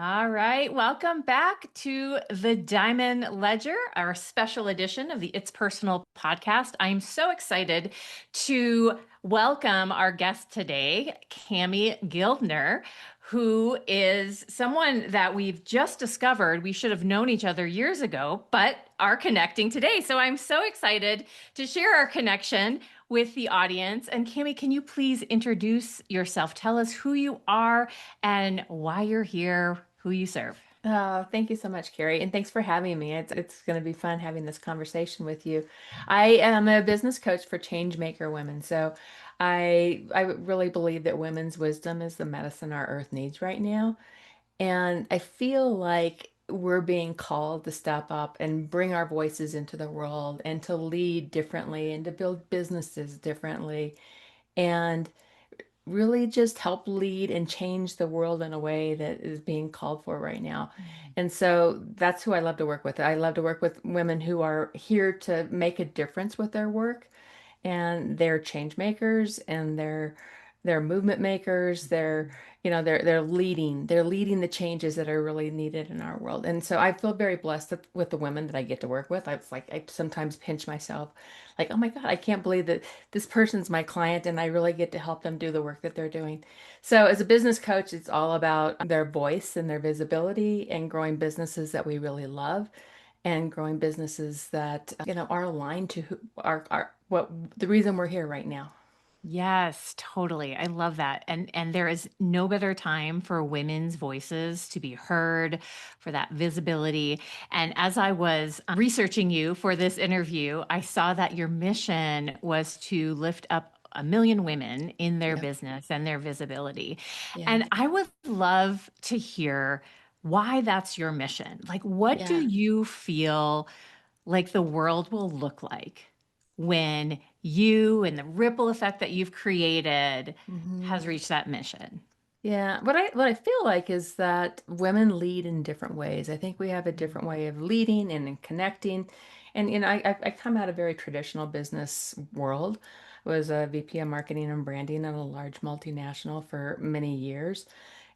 All right, welcome back to the Diamond Ledger, our special edition of the It's Personal podcast. I'm so excited to welcome our guest today, Kami Guildner, who is someone that we've just discovered. We should have known each other years ago, but are connecting today. So I'm so excited to share our connection with the audience. And Kami, can you please introduce yourself? Tell us who you are and why you're here, who you serve. Oh, thank you so much, Carrie, and thanks for having me. It's going to be fun having this conversation with you. I am a business coach for Change-Maker Women, so I really believe that women's wisdom is the medicine our earth needs right now, and I feel like we're being called to step up and bring our voices into the world and to lead differently and to build businesses differently. And really just help lead and change the world in a way that is being called for right now. And so that's who I love to work with. I love to work with women who are here to make a difference with their work, and they're change makers, and they're movement makers. They're leading the changes that are really needed in our world. And so I feel very blessed with the women that I get to work with. I sometimes pinch myself like, oh my God, I can't believe that this person's my client and I really get to help them do the work that they're doing. So as a business coach, it's all about their voice and their visibility and growing businesses that we really love, and growing businesses that are aligned to who are what the reason we're here right now. Yes, totally. I love that. And there is no better time for women's voices to be heard, for that visibility. And as I was researching you for this interview, I saw that your mission was to lift up 1 million women in their Yep. business and their visibility. Yeah. And I would love to hear why that's your mission. Like, what do Yeah. you feel like the world will look like when you and the ripple effect that you've created hmm has reached that mission? Yeah, what I feel like is that women lead in different ways. I think we have a different way of leading and in connecting. And I come out of a very traditional business world. I was a VP of marketing and branding at a large multinational for many years,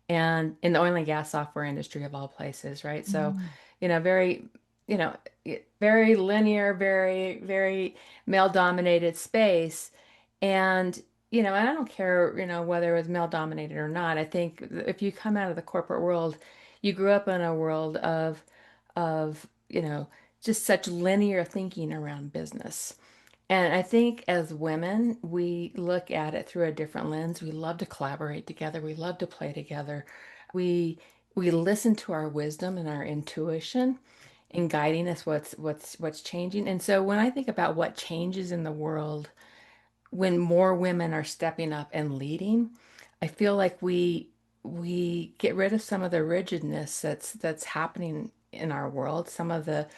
and in the oil and gas software industry of all places, right? So, Mm. very, very linear, very male dominated space. And I don't care, whether it was male dominated or not. I think if you come out of the corporate world, you grew up in a world of just such linear thinking around business. And I think as women, we look at it through a different lens. We love to collaborate together. We love to play together. We we listen to our wisdom and our intuition in guiding us what's changing. And so when I think about what changes in the world, when more women are stepping up and leading, I feel like we get rid of some of the rigidness that's happening in our world. Some of the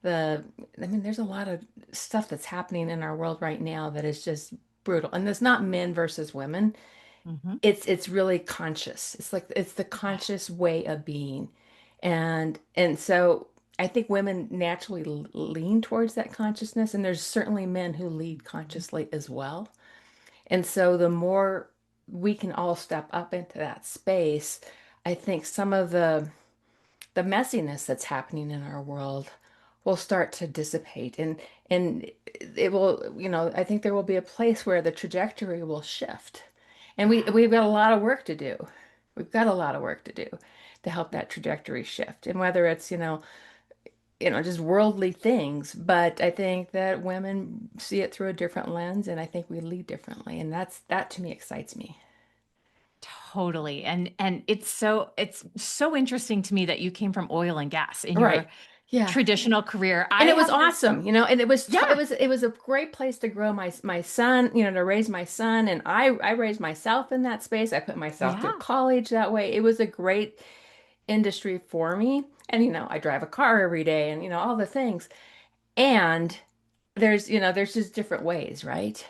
I mean, there's a lot of stuff that's happening in our world right now that is just brutal. And it's not men versus women. Mhm. It's really conscious. It's like it's the Yes. conscious way of being. And so I think women naturally lean towards that consciousness, and there's certainly men who lead consciously as well. And so the more we can all step up into that space, I think some of the messiness that's happening in our world will start to dissipate, and it will, I think there will be a place where the trajectory will shift. And we've got a lot of work to do. We've got a lot of work to do to help that trajectory shift. And whether it's, just worldly things, but I think that women see it through a different lens, and I think we lead differently. And that to me excites me. Totally. And it's so interesting to me that you came from oil and gas in your Right. Yeah. traditional career. And I it was have this, awesome, and it yeah, was it was a great place to grow my son, to raise my son, and I raised myself in that space. I put myself through yeah. college that way. It was a great industry for me. And I drive a car every day, and all the things. And there's just different ways, right?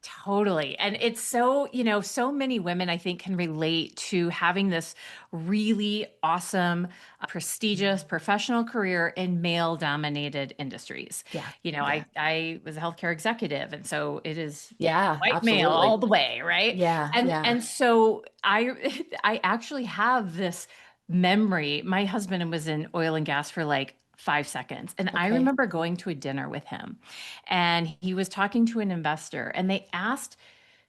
Totally. And it's so, so many women I think can relate to having this really awesome, prestigious professional career in male dominated industries. Yeah. Yeah. I was a healthcare executive, and so it is Yeah, white male all absolutely. the way, right? Yeah, And yeah. and so I I actually have this memory. My husband was in oil and gas for like 5 seconds. And I Okay. remember going to a dinner with him and he was talking to an investor and they asked,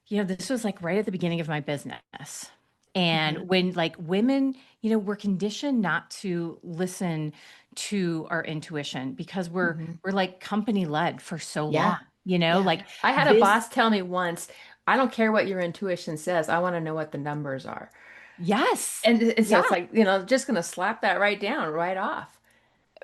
this was like right at the beginning of my business. And Hmm. when like women, we're conditioned not to listen to our intuition because we're Hmm. we're like company led for so long, Yeah. Yeah. like I had a this. boss tell me once, I don't care what your intuition says. I want to know what the numbers are. Yes. And so Yeah. it's like, just going to slap that right down, right off.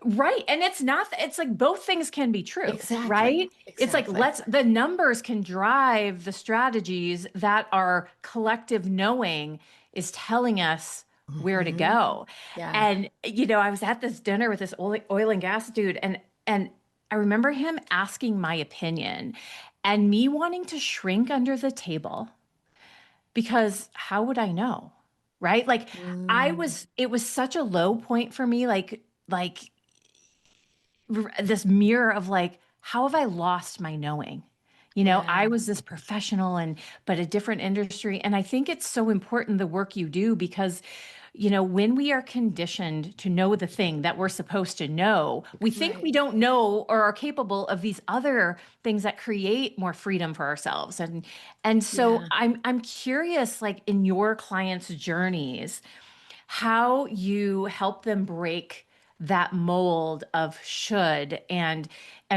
Right. And it's not, it's like both things can be true, Exactly. right? It's like Exactly. the numbers can drive the strategies that our collective knowing is telling us where to Hmm. go. Yeah. And, I was at this dinner with this oil and gas dude, and I remember him asking my opinion and me wanting to shrink under the table because how would I know? Right? Like Mm. it was such a low point for me, like this mirror of like, how have I lost my knowing? I Yeah. was this professional but a different industry. And I think it's so important the work you do because, when we are conditioned to know the thing that we're supposed to know, we think Right. we don't know or are capable of these other things that create more freedom for ourselves. And so Yeah. I'm curious, like in your clients' journeys, how you help them break that mold of should and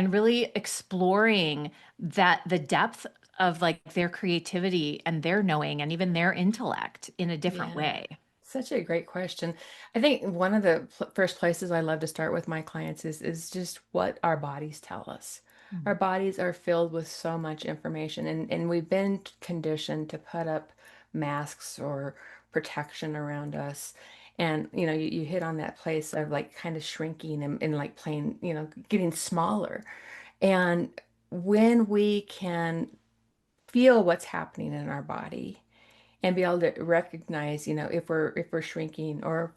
really exploring that the depth of like their creativity and their knowing and even their intellect in a different Yeah. way. Such a great question. I think one of the first places I love to start with my clients is just what our bodies tell us. Our Mm. bodies are filled with so much information, and we've been conditioned to put up masks or protection around us. And you hit on that place of like kind of shrinking and like playing, getting smaller. And when we can feel what's happening in our body and be able to recognize, if we're shrinking, or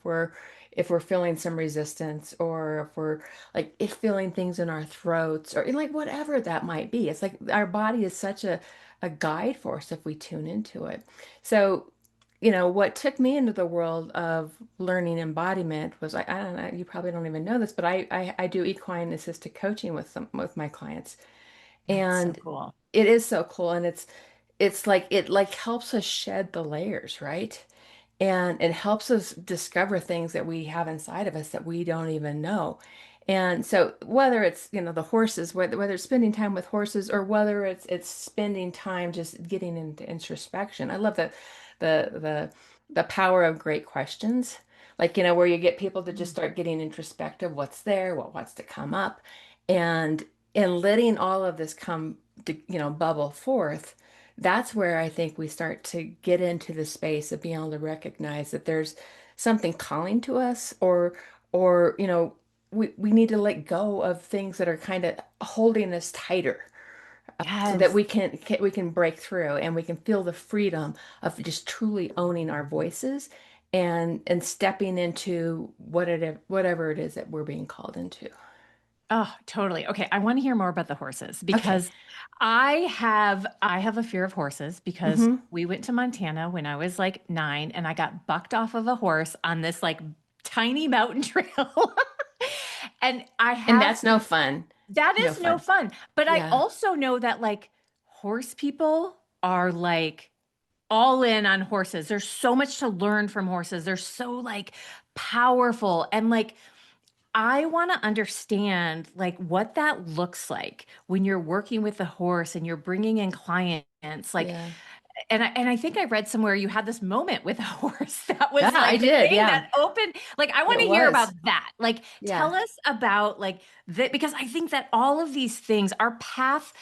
if we're feeling some resistance, or if we're like if feeling things in our throats, or like whatever that might be. It's like our body is such a guide for us if we tune into it. So, what took me into the world of learning embodiment was, I don't know, you probably don't even know this, but I do equine assisted coaching with my clients. That's so And cool. it is so cool. And it's like it like helps us shed the layers, right? And it helps us discover things that we have inside of us that we don't even know. And so whether it's, the horses, whether it's spending time with horses, or whether it's spending time just getting into introspection. I love the power of great questions. Like, where you get people to just Mm. start getting introspective, what's there, what wants to come up, and and letting all of this come to, bubble forth. That's where I think we start to get into the space of being able to recognize that there's something calling to us, or we need to let go of things that are kind of holding us tighter, so that Yes. we can break through, and we can feel the freedom of just truly owning our voices, and stepping into whatever it is that we're being called into. Oh, totally. Okay, I want to hear more about the horses Okay. because I have a fear of horses because Hmm. we went to Montana when I was like 9 and I got bucked off of a horse on this like tiny mountain trail. And I And have that's no fun. that No is no fun. fun. But I Yeah. also know that like horse people are like all in on horses. There's so much to learn from horses. They're so like powerful and like I want to understand like what that looks like when you're working with a horse and you're bringing in clients like Yeah. and I think I read somewhere you had this moment with a horse that Yeah, was I like the did. thing Yeah. that opened like I want It to hear about was. that. Like Yeah. tell us about like that because I think that all of these things our path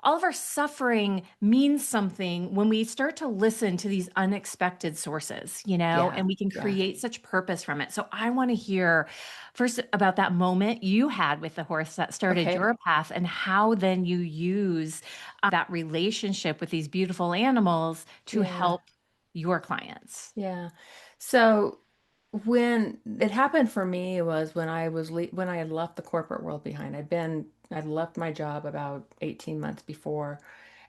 all of our suffering means something when we start to listen to these unexpected sources, Yeah. and we can Yeah. create such purpose from it. So I want to hear first about that moment you had with the horse that started Okay. your path and how then you use that relationship with these beautiful animals to Yeah. help your clients. Yeah. So when it happened for me was when I had left the corporate world behind. I'd left my job about 18 months before,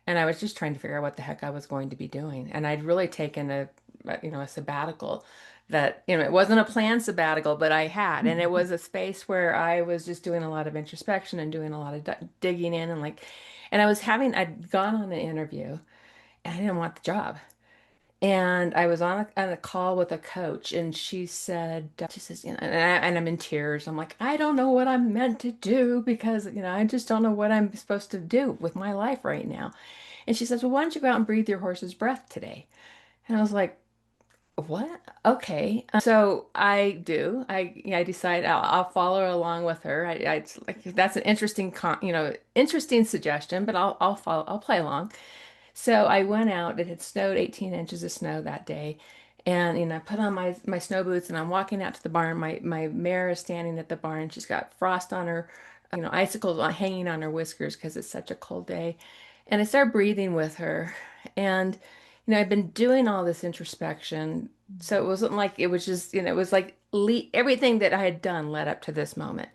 and I was just trying to figure out what the heck I was going to be doing. And I'd really taken a sabbatical that, it wasn't a planned sabbatical, but I had. And it was a space where I was just doing a lot of introspection and doing a lot of digging in and I'd gone on an interview and I didn't want the job. And I was on a call with a coach, and she says, and I'm in tears. I'm like, I don't know what I'm meant to do because, I just don't know what I'm supposed to do with my life right now. And she says, well, why don't you go out and breathe your horse's breath today? And I was like, what? Okay. So I do. I decide I'll follow along with her. It's like that's an interesting, interesting suggestion, but I'll follow. I'll play along. So I went out. It had snowed 18 inches of snow that day. And I put on my snow boots and I'm walking out to the barn. My mare is standing at the barn. She's got frost on her, icicles hanging on her whiskers because it's such a cold day. And I started breathing with her. And I've been doing all this introspection. So it wasn't like it was just, it was like everything that I had done led up to this moment.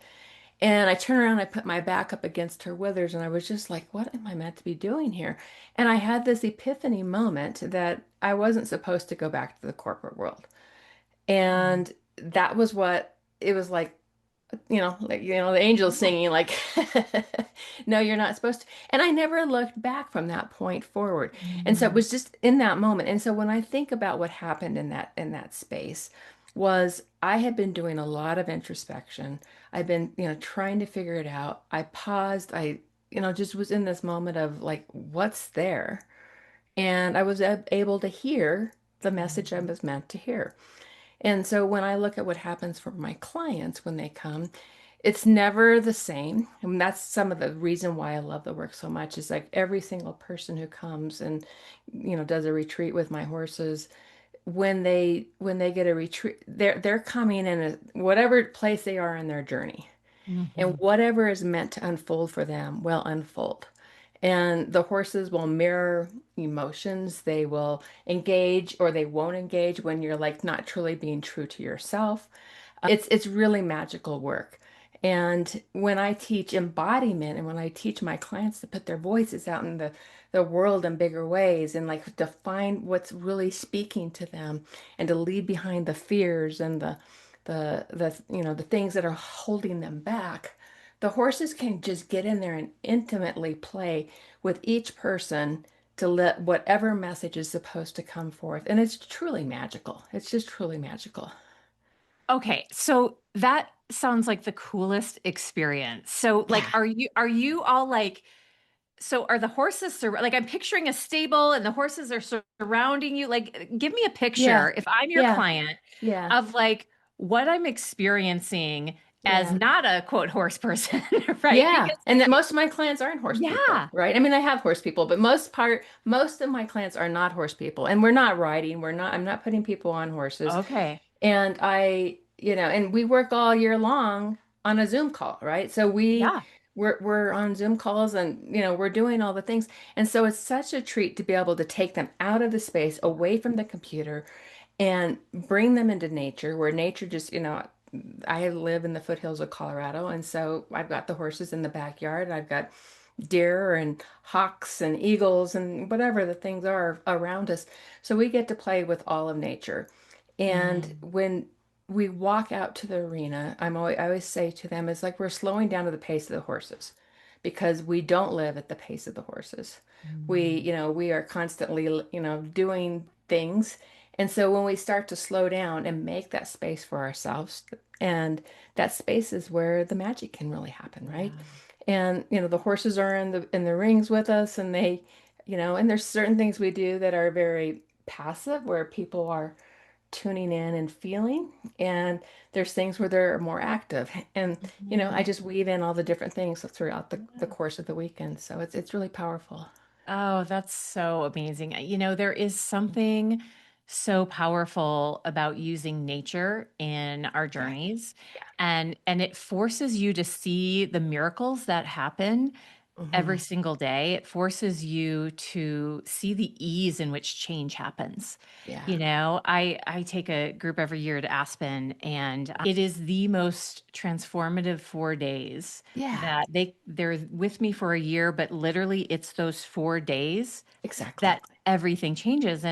And I turned around, I put my back up against her withers, and I was just like, what am I meant to be doing here? And I had this epiphany moment that I wasn't supposed to go back to the corporate world. And that was what it was like, the angels Yeah. singing, like, no, you're not supposed to. And I never looked back from that point forward. And so it Mm. was just in that moment. And so when I think about what happened in that space, was I had been doing a lot of introspection. I've been, trying to figure it out. I paused. Just was in this moment of like, what's there? And I was able to hear the message I was meant to hear. And so when I look at what happens for my clients when they come, it's never the same. And that's some of the reason why I love the work so much is like every single person who comes and, does a retreat with my horses, when they get a retreat, they're coming in whatever place they are in their journey. And Mhm. whatever is meant to unfold for them will unfold. And the horses will mirror emotions. They will engage or they won't engage when you're like not truly being true to yourself. It's really magical work. And when I teach embodiment and when I teach my clients to put their voices out in the world in bigger ways and like define what's really speaking to them and to leave behind the fears and the things that are holding them back, the horses can just get in there and intimately play with each person to let whatever message is supposed to come forth. And it's truly magical. It's just truly magical. Okay, so that sounds like the coolest experience. So like Yeah. are you all like so are the horses like I'm picturing a stable and the horses are surrounding you? Like give me a Yeah. picture if I'm your Yeah. client Yeah. of like what I'm experiencing as Yeah. not a quote horse person, right? Yeah. Because And most of my clients aren't horse people, yeah. right? I mean, I have horse people, but most of my clients are not horse people. And we're not riding. I'm not putting people on horses. Okay. And and we work all year long on a Zoom call, right? So Yeah. we're on Zoom calls and we're doing all the things. And so it's such a treat to be able to take them out of the space, away from the computer and bring them into nature where nature just, I live in the foothills of Colorado, and so I've got the horses in the backyard. I've got deer and hawks and eagles and whatever the things are around us. So we get to play with all of nature. And Mm, when we walk out to the arena, I always say to them, it's like we're slowing down to the pace of the horses because we don't live at the pace of the horses. mm, We are constantly, doing things. And so when we start to slow down and make that space for ourselves, and that space is where the magic can really happen, right? yeah. And the horses are in the rings with us, and and there's certain things we do that are very passive, where people are tuning in and feeling, and there's things where they're more active. And I Mhm. just weave in all the different things throughout the course of the weekend, so it's really powerful. Oh, that's so amazing. There is something so powerful about using nature in our Yeah, journeys yeah. and it forces you to see the miracles that happen every Hmm. single day. It forces you to see the ease in which change happens. Yeah, I take a group every year to Aspen, and it is the most transformative 4 days yeah, that they're with me for a year, but literally it's those 4 days exactly. that everything changes.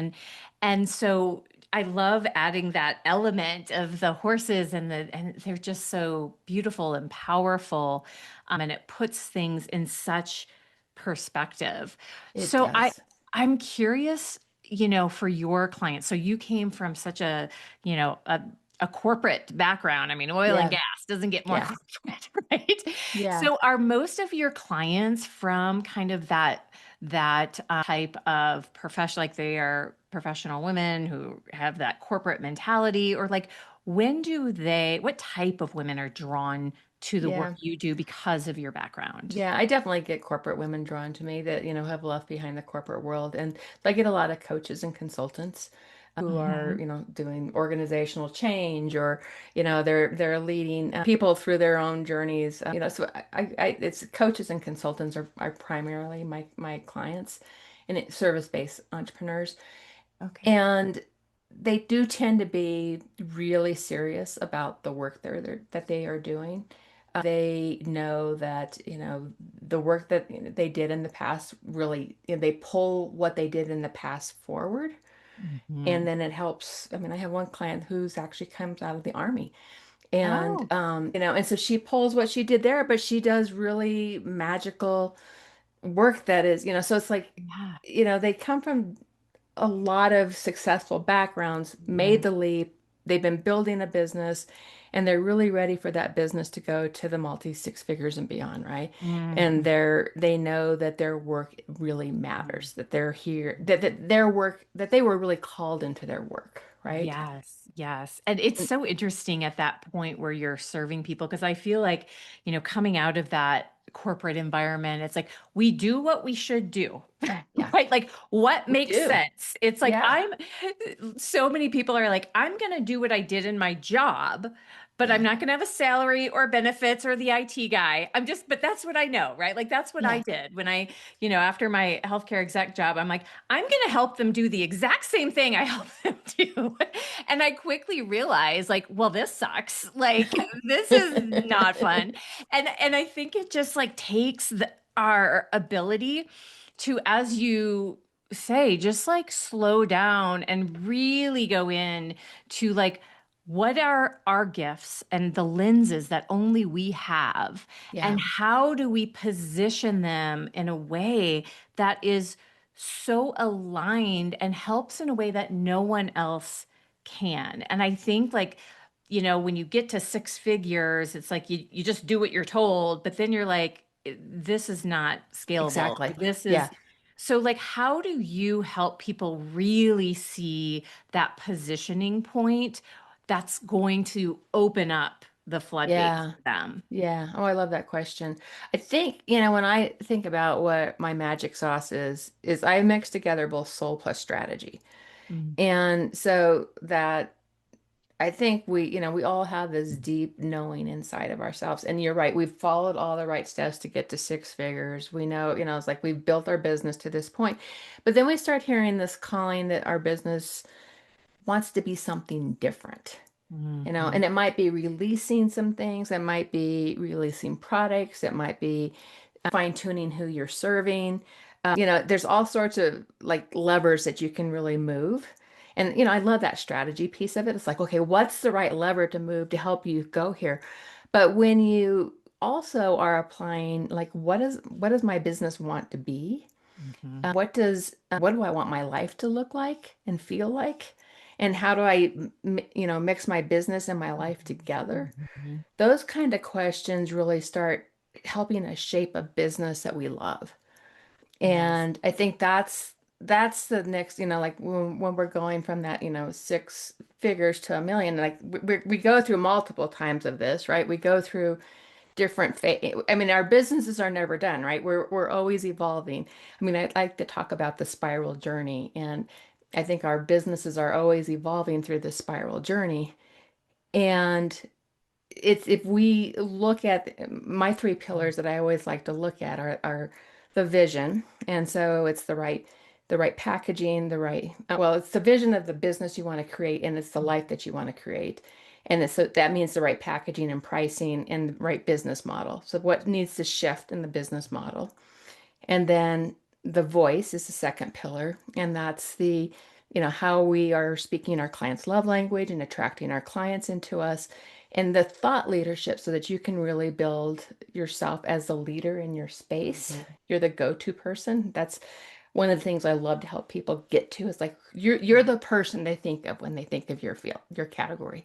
And so I love adding that element of the horses and they're just so beautiful and powerful. And it puts things in such perspective. It So does. I'm curious, for your clients. So you came from such a, you know, a corporate background. I mean, oil and Yeah. gas doesn't get more Yeah. corporate, right? Yeah. So are most of your clients from kind of that type of profession, like they are professional women who have that corporate mentality, or like what type of women are drawn to the work Yeah. you do because of your background? Yeah, I definitely get corporate women drawn to me that, have left behind the corporate world. And I get a lot of coaches and consultants who are, Hmm. doing organizational change or, they're leading people through their own journeys. So it's coaches and consultants are primarily my clients and service-based entrepreneurs. Okay. And they do tend to be really serious about the work that they are doing. They know that, the work that they did in the past really, they pull what they did in the past forward. And Hmm. then it helps. I mean, I have one client who's actually comes out of the army. And, Oh, and so she pulls what she did there, but she does really magical work that is, so it's like, yeah. they come from a lot of successful backgrounds, made Mhm. the leap. They've been building a business and they're really ready for that business to go to the multi six figures and beyond, right? And Mhm. they know that their work really matters, that they're here, that their work, that they were really called into their work, right? Yes, yes. And it's And so interesting at that point where you're serving people because I feel like, coming out of that corporate environment, it's like we do what we should do, yeah, right? Like what we makes do. sense. It's like Yeah. so many people are like, I'm going to do what I did in my job, but I'm Yeah. not going to have a salary or benefits or the IT guy. But that's what I know, right? Like that's what I Yeah. did when after my healthcare exec job, I'm like, I'm going to help them do the exact same thing I help them do. And I quickly realized, like, well, this sucks. Like, this is not fun. And I think it just like takes our ability to, as you say, just like slow down and really go in to like what are our gifts and the lenses that only we have, and Yeah. how do we position them in a way that is so aligned and helps in a way that no one else can. And I think like, when you get to six figures, it's like you just do what you're told, but then you're like, this is not scalable. Exactly. Like this is Yeah. so like how do you help people really see that positioning point that's going to open up the floodgates Yeah. for them? Yeah. Oh, I love that question. I think, when I think about what my magic sauce is I mix together both soul plus strategy. Mm. And so that I think we all have this deep knowing inside of ourselves. And you're right, we've followed all the right steps to get to six figures. We know, it's like we've built our business to this point. But then we start hearing this calling that our business wants to be something different. Mhm. And it might be releasing some things, it might be releasing products, it might be fine tuning who you're serving. There's all sorts of like levers that you can really move. And, I love that strategy piece of it. It's like, okay, what's the right lever to move to help you go here? But when you also are applying, like, what does my business want to be? Mhm. What do I want my life to look like and feel like? And how do I, mix my business and my life together? Mhm. Those kind of questions really start helping us shape a business that we love. Yes. And I think that's the next, like when we're going from that, six figures to a million, like we go through multiple times of this, right? We go through different I mean, our businesses are never done, right? We're always evolving. I mean, I like to talk about the spiral journey, and I think our businesses are always evolving through the spiral journey. And it's if we look at my three pillars that I always like to look at are the vision. And so it's the right packaging, well, it's the vision of the business you want to create and it's the life that you want to create. And so that means the right packaging and pricing and the right business model. So what needs to shift in the business model? And then the voice is the second pillar, and that's how we are speaking our clients' love language and attracting our clients into us, and the thought leadership so that you can really build yourself as a leader in your space. Mhm. You're the go-to person. That's one of the things I love to help people get to is like you're Yeah. the person they think of when they think of your field, your category.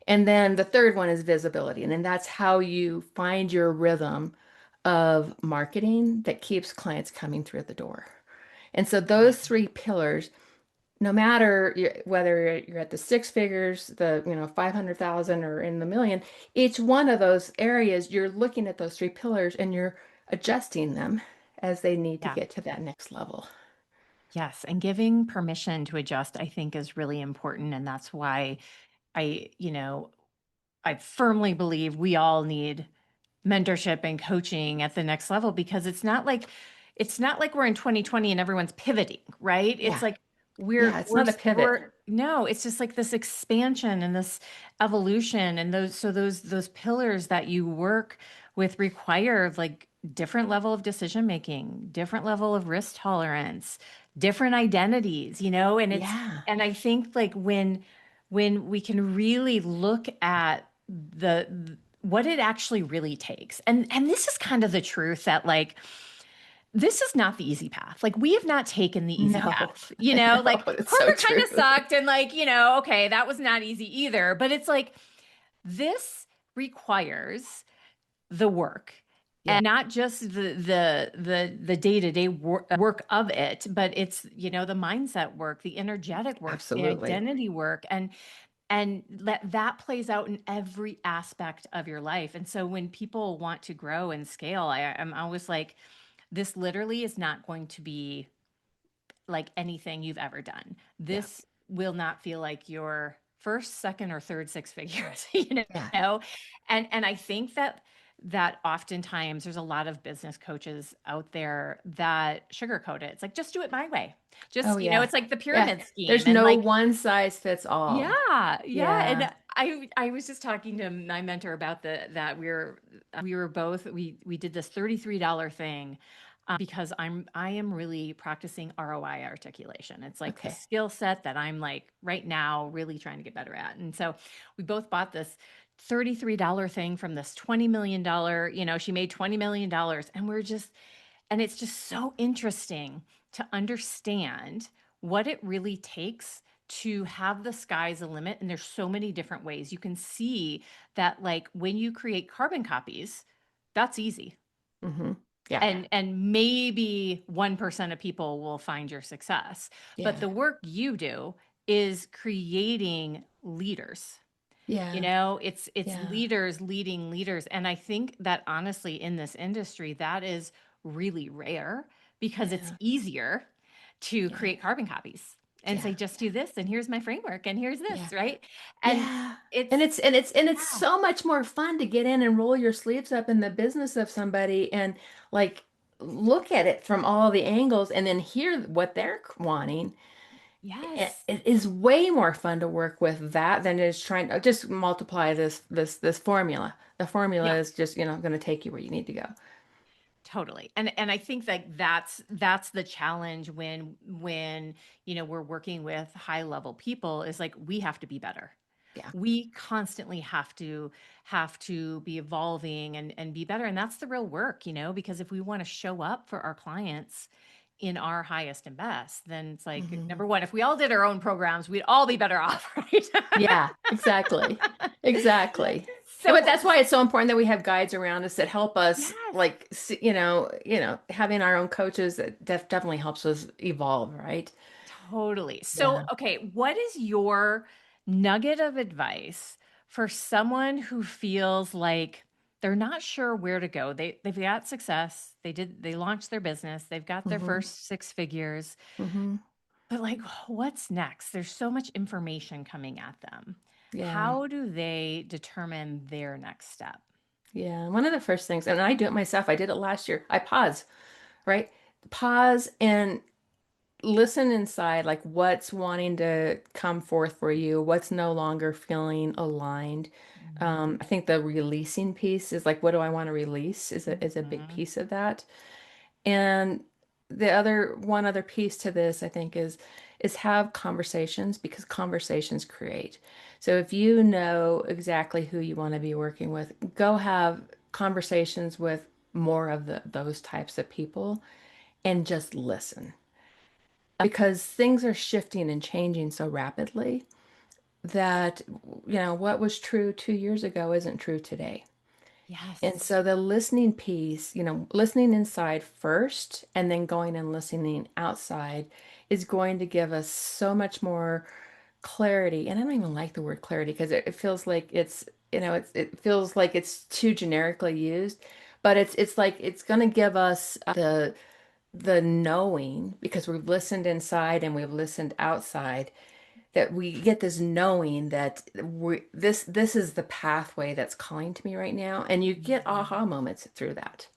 And then the third one is visibility. And then that's how you find your rhythm of marketing that keeps clients coming through the door. And so those Yeah. three pillars, no matter whether you're at the six figures, the 500,000 or in the million, each one of those areas, you're looking at those three pillars and you're adjusting them as they need to Yeah. get to that next level. Yes. And giving permission to adjust, I think, is really important. And that's why I firmly believe we all need mentorship and coaching at the next level because it's not like we're in 2020 and everyone's pivoting, right? It's Yeah. like Yeah, we're it's we're not a pivot. we're no, it's just like this expansion and this evolution and those pillars that you work with require like different level of decision making, different level of risk tolerance, different identities, Yeah. and I think like when we can really look at what it actually really takes. And this is kind of the truth that like this is not the easy path. Like we have not taken the easy No, path. I know. Like It's so corporate kind true. of sucked and like, okay, that was not easy either, but it's like this requires the work Yeah, and not just the day-to-day work of it, but it's the mindset work, the energetic work, the absolutely. identity work, and that plays out in every aspect of your life. And so when people want to grow and scale, I'm always like, this literally is not going to be like anything you've ever done. Yeah. This will not feel like your first, second, or third six figures, Yeah. know? And I think that oftentimes there's a lot of business coaches out there that sugarcoat it. It's like, just do it my way. Oh, Just, yeah. it's like the Yeah. pyramid scheme. There's And no like, one size fits all. yeah, yeah, Yeah. and I was just talking to my mentor about that we were both we did this $33 thing because I am really practicing ROI articulation. It's like the Okay. skill set that I'm like right now really trying to get better at. And so we both bought this $33 thing from this $20 million, she made $20 million and it's just so interesting to understand what it really takes to have the sky's the limit. And there's so many different ways. You can see that, like, when you create carbon copies, that's easy. Hmm. Yeah. And maybe 1% of people will find your success. But Yeah. the work you do is creating leaders. Yeah. It's Yeah. leaders leading leaders. And I think that honestly, in this industry, that is really rare because it's Yeah. easier to Yeah. create carbon copies and Yeah. say, just do this, and here's my framework, and here's Yeah. this, right? And Yeah. it's, And it's yeah, so much more fun to get in and roll your sleeves up in the business of somebody and like look at it from all the angles and then hear what they're wanting. It yes, it is way more fun to work with that than it is trying to just multiply this formula. The formula yeah. is just, going to take you where you need to go. Totally. And I think that that's the challenge when we're working with high level people is like we have to be better. Yeah. We constantly have to be evolving and be better. And that's the real work, because if we want to show up for our clients in our highest and best, then it's like Hmm. number one, if we all did our own programs, we'd all be better off, right? Yeah, exactly. Exactly. And but So that's why it's so important that we have guides around us that help us yes. like having our own coaches that definitely helps us evolve, right? Totally. So, Yeah. okay, what is your nugget of advice for someone who feels like they're not sure where to go? They've got success. They launched their business. They've got their Hmm. first six figures. Hmm. But like what's next? There's so much information coming at them. Yeah. How do they determine their next step? Yeah. One of the first things, and I do it myself, I did it last year. I pause, right? Pause and listen inside, like what's wanting to come forth for you, what's no longer feeling aligned. I think the releasing piece is like, what do I want to release is a big Mhm. piece of that. And the other one other piece to this, I think, is is have conversations because conversations create. So if you know exactly who you want to be working with, go have conversations with more of those types of people and just listen because things are shifting and changing so rapidly that what was true 2 years ago isn't true today. And Yes. so the listening piece, listening inside first and then going and listening outside is going to give us so much more clarity. And I don't even like the word clarity because it feels like it feels like it's too generically used, but it's like it's going to give us the knowing because we've listened inside and we've listened outside, that we get this knowing that this is the pathway that's calling to me right now, and you get Mhm. aha moments through that.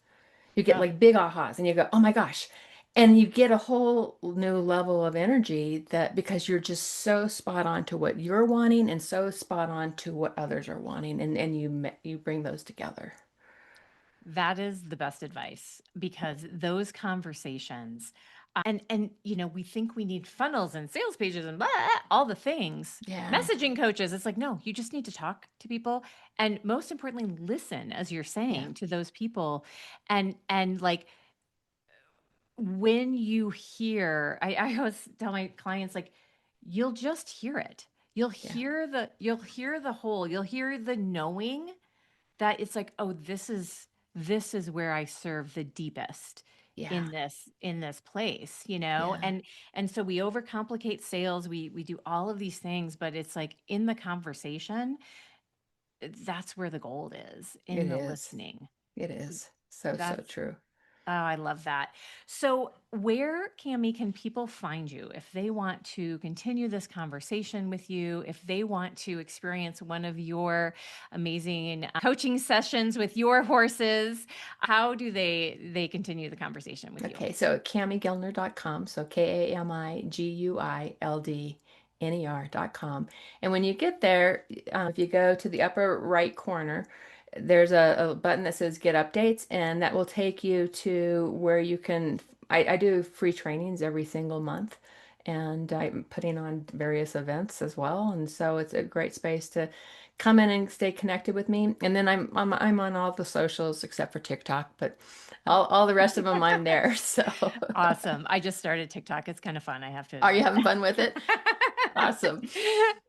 You get Oh, like big ahas and you go, oh my gosh. And you get a whole new level of energy that because you're just so spot on to what you're wanting and so spot on to what others are wanting, and you bring those together. that is the best advice because those conversations and we think we need funnels and sales pages and blah, all the things. Yeah. Messaging coaches, it's like no, you just need to talk to people and most importantly listen as you're Yeah. saying to those people and like when you hear I always tell my clients like you'll just hear it. Yeah. You'll hear the whole, you'll hear the knowing that it's like, oh, this is where I serve the deepest Yeah. in this place, you know? Yeah. And so we overcomplicate sales, we do all of these things, but it's like in the conversation, that's where the gold is, It in the is. listening. It is. So, so That's true. Oh, I love that. So, where, Cami, can people find you if they want to continue this conversation with you, if they want to experience one of your amazing coaching sessions with your horses? How do they continue the conversation with you? Okay, so kamiguildner.com, so KAMIGUILDNER.com. And when you get there, if you go to the upper right corner, there's a button that says Get Updates, and that will take you to where you can. I do free trainings every single month, and I'm putting on various events as well. And so it's a great space to come in and stay connected with me. And then I'm on all the socials except for TikTok, but all the rest of them I'm there. So Awesome. I just started TikTok. It's kind of fun, I have to are you admit. having fun with it? Awesome.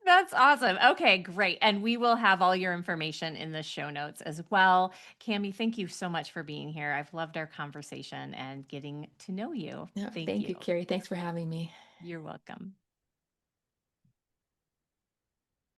That's awesome. Okay, great. And we will have all your information in the show notes as well. Cami, thank you so much for being here. I've loved our conversation and getting to know you. Yeah, Thank thank you. you, Carrie. Thanks for having me. You're welcome.